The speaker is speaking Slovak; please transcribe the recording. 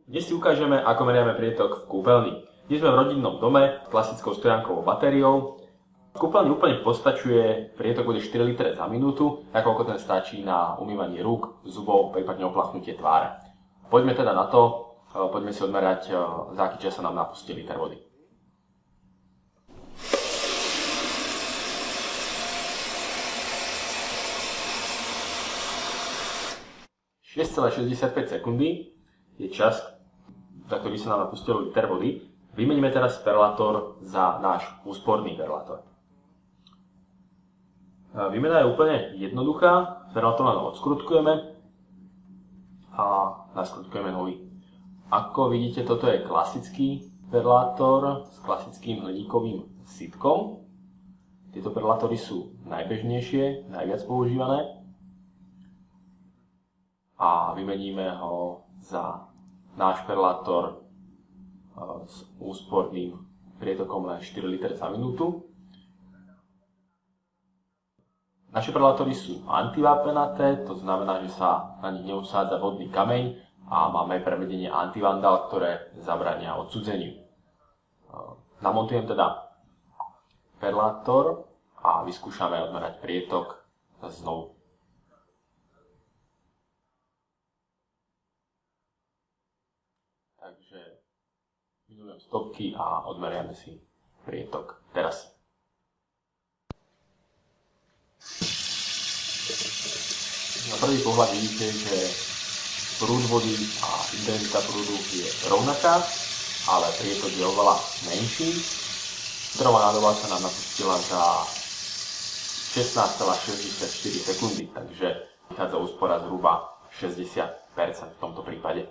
Dnes si ukážeme, ako meriame prietok v kúpeľni. Dnes sme v rodinnom dome s klasickou stojankovou batériou. V kúpeľni úplne postačuje, prietok bude 4 litre za minútu, nakoľko ten stačí na umývanie rúk, zubov, prípadne oplachnutie tváre. Poďme teda na to, poďme si odmerať, za aký čas sa nám napustí liter vody. ...6,65 sekundy je čas, za ktorý sa nám napustil liter vody. Vymeníme teraz perlátor za náš úsporný perlátor. Výmena je úplne jednoduchá. Perlátor len odskrutkujeme a naskrutkujeme nový. Ako vidíte, toto je klasický perlátor s klasickým hliníkovým sitkom. Tieto perlátory sú najbežnejšie, najviac používané. A vymeníme ho za náš perlátor s úsporným prietokom len 4 litre za minútu. Naše perlátory sú antivápenaté, to znamená, že sa na nich neusádza vodný kameň a máme prevedenie antivandal, ktoré zabrania odcudzeniu. Namontujem teda perlátor a vyskúšame odmerať prietok znovu. Takže vyňujem stopky a odmeriame si prietok teraz. Na prvý pohľad vidíte, že prúd vody a intenzita prúdu je rovnaká, ale prietok je oveľa menší. Filtrovaná doba sa nám napustila za 16,64 sekundy, takže vychádza úspora zhruba 60% v tomto prípade.